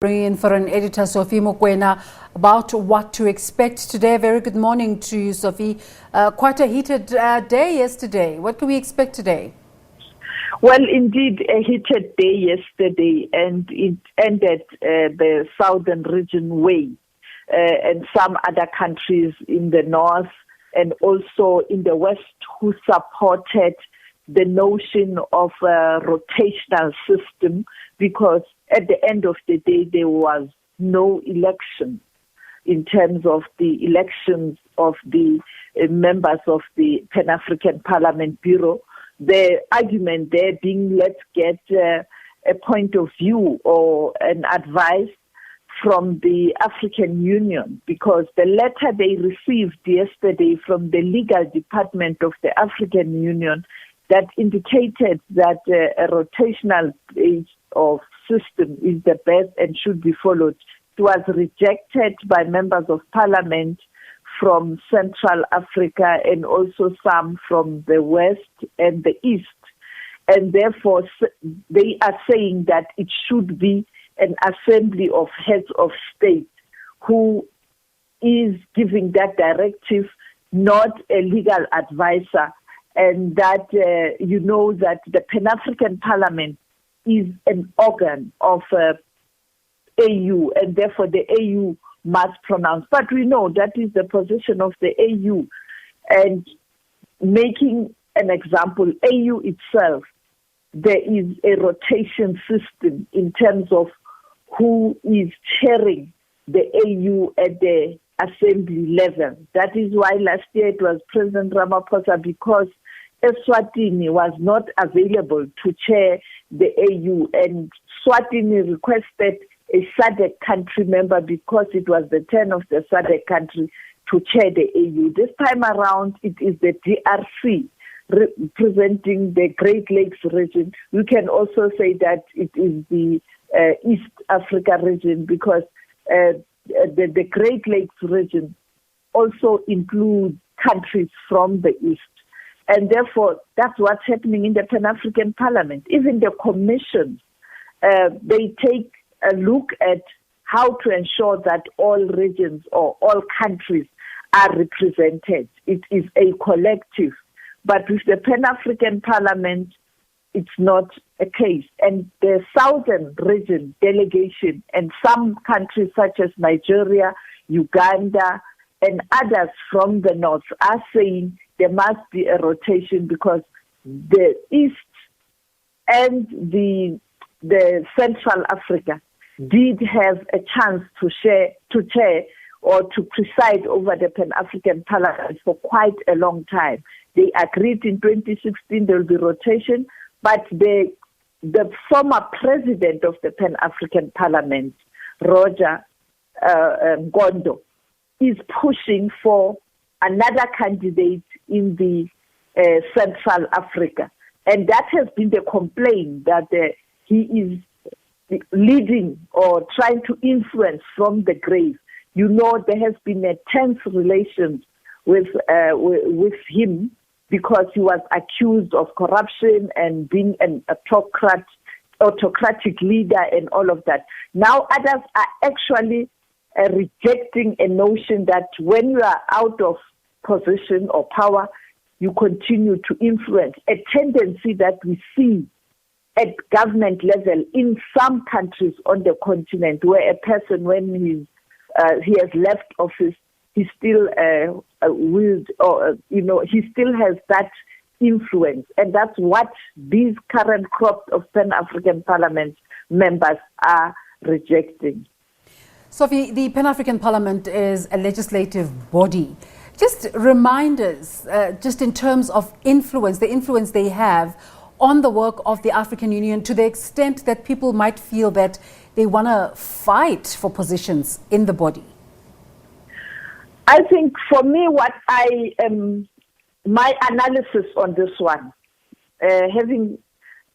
Bringing in foreign editor Sophie Mokoena about what to expect today. Very good morning to you, Sophie. Quite a heated day yesterday. What can we expect today? Well, indeed, a heated day yesterday, and it ended the southern region way, and some other countries in the north and also in the west who supported the notion of a rotational system, because at the end of the day there was no election in terms of the elections of the members of the Pan-African Parliament Bureau. The argument there being, let's get a point of view or an advice from the African Union, because the letter they received yesterday from the legal department of the African Union that indicated that a rotational base of system is the best and should be followed. It was rejected by members of parliament from Central Africa and also some from the West and the East. And therefore, they are saying that it should be an assembly of heads of state who is giving that directive, not a legal advisor. And that, that the Pan-African Parliament is an organ of AU, and therefore the AU must pronounce. But we know that is the position of the AU. And making an example, AU itself, there is a rotation system in terms of who is chairing the AU at the assembly level. That is why last year it was President Ramaphosa, because Eswatini was not available to chair the AU, and Swatini requested a SADC country member because it was the turn of the SADC country to chair the AU. This time around, it is the DRC representing the Great Lakes region. We can also say that it is the East Africa region, because the Great Lakes region also includes countries from the East. And therefore, that's what's happening in the Pan-African Parliament. Even the commission, they take a look at how to ensure that all regions or all countries are represented. It is a collective. But with the Pan-African Parliament, it's not a case. And the southern region delegation and some countries such as Nigeria, Uganda, and others from the north are saying there must be a rotation, because the East and the Central Africa did have a chance to chair or to preside over the Pan-African Parliament for quite a long time. They agreed in 2016 there will be rotation, but the former president of the Pan-African Parliament, Roger Ngondo, is pushing for another candidate in the Central Africa. And that has been the complaint, that he is leading or trying to influence from the grave. You know, there has been a tense relations with him, because he was accused of corruption and being an autocratic leader and all of that. Now others are actually rejecting a notion that when you are out of position or power, you continue to influence. A tendency that we see at government level in some countries on the continent, where a person, when he has left office, he still he still has that influence. And that's what these current crop of Pan-African Parliament members are rejecting. Sophie, the Pan-African Parliament is a legislative body. Just remind us, just in terms of influence, the influence they have on the work of the African Union, to the extent that people might feel that they want to fight for positions in the body. I think for me, my analysis on this one, having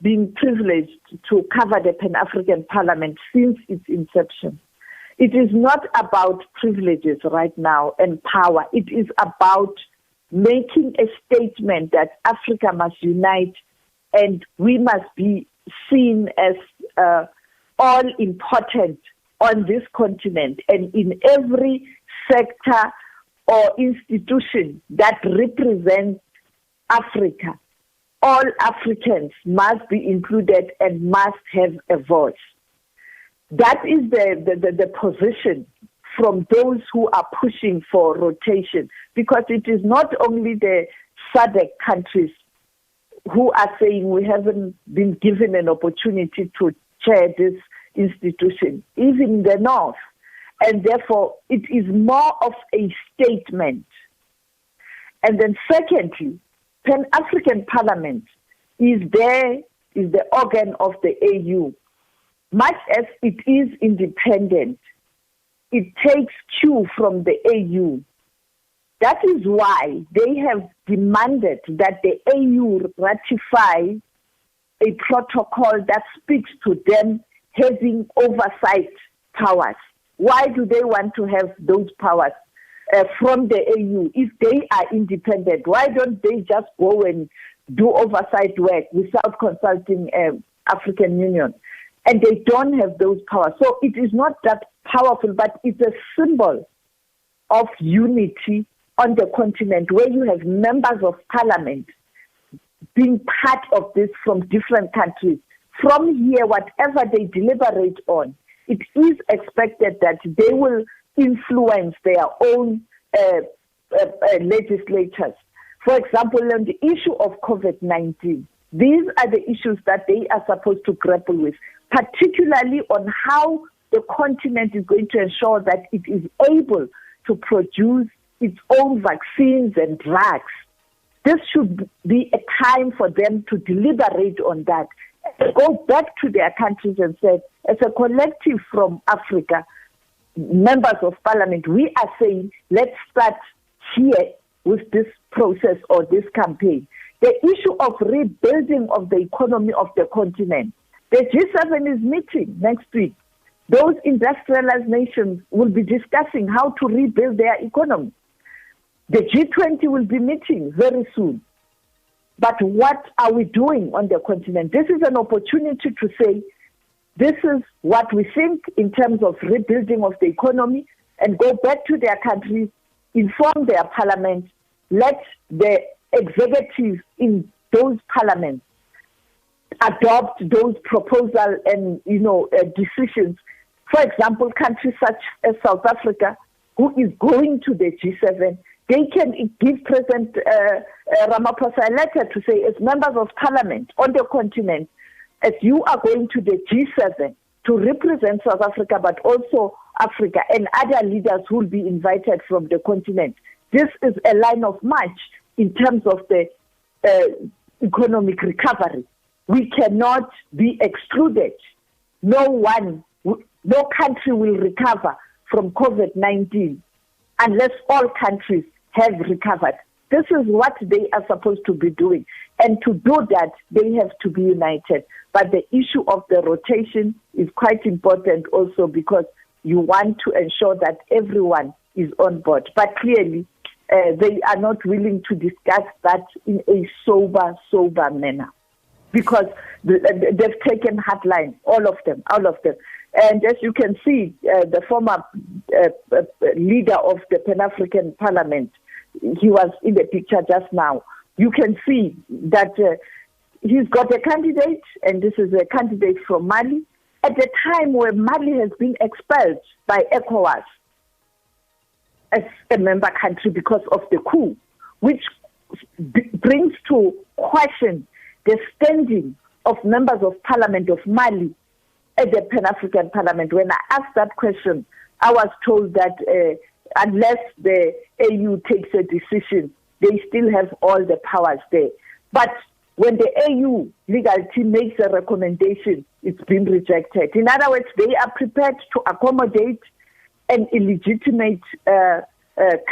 been privileged to cover the Pan-African Parliament since its inception, it is not about privileges right now and power. It is about making a statement that Africa must unite and we must be seen as all important on this continent and in every sector or institution that represents Africa, all Africans must be included and must have a voice. That is the position from those who are pushing for rotation, because it is not only the SADC countries who are saying we haven't been given an opportunity to chair this institution, even the North. And therefore, it is more of a statement. And then secondly, Pan-African Parliament is the organ of the AU. Much as it is independent, it takes cue from the AU. That is why they have demanded that the AU ratify a protocol that speaks to them having oversight powers. Why do they want to have those powers from the AU? If they are independent, why don't they just go and do oversight work without consulting African Union? And they don't have those powers. So it is not that powerful, but it's a symbol of unity on the continent, where you have members of parliament being part of this from different countries. From here, whatever they deliberate on, it is expected that they will influence their own legislatures. For example, on the issue of COVID-19, these are the issues that they are supposed to grapple with, particularly on how the continent is going to ensure that it is able to produce its own vaccines and drugs. This should be a time for them to deliberate on that. Go back to their countries and say, as a collective from Africa, members of parliament, we are saying, let's start here with this process or this campaign. The issue of rebuilding of the economy of the continent. The G7 is meeting next week. Those industrialized nations will be discussing how to rebuild their economy. The G20 will be meeting very soon. But what are we doing on the continent? This is an opportunity to say, this is what we think in terms of rebuilding of the economy, and go back to their countries, inform their parliament, let the executives in those parliaments adopt those proposals and decisions. For example, countries such as South Africa, who is going to the G7, they can give President Ramaphosa a letter to say, as members of parliament on the continent, as you are going to the G7 to represent South Africa, but also Africa and other leaders who will be invited from the continent. This is a line of march in terms of the economic recovery. We cannot be excluded. No country will recover from COVID-19 unless all countries have recovered. This is what they are supposed to be doing. And to do that, they have to be united. But the issue of the rotation is quite important also, because you want to ensure that everyone is on board. But clearly, they are not willing to discuss that in a sober manner, because they've taken hardline, all of them. And as you can see, the former leader of the Pan-African Parliament, he was in the picture just now. You can see that he's got a candidate, and this is a candidate from Mali, at the time where Mali has been expelled by ECOWAS as a member country because of the coup, which brings to question the standing of members of parliament of Mali at the Pan-African Parliament. When I asked that question, I was told that unless the AU takes a decision, they still have all the powers there. But when the AU legal team makes a recommendation, it's been rejected. In other words, they are prepared to accommodate an illegitimate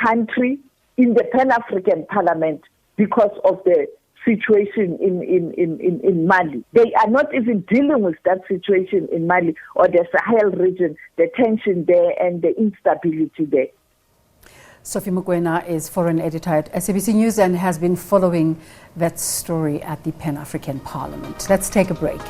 country in the Pan-African Parliament because of the situation in Mali. They are not even dealing with that situation in Mali or the Sahel region, the tension there and the instability there. Sophie Mokoena is foreign editor at SABC News and has been following that story at the Pan-African Parliament. Let's take a break.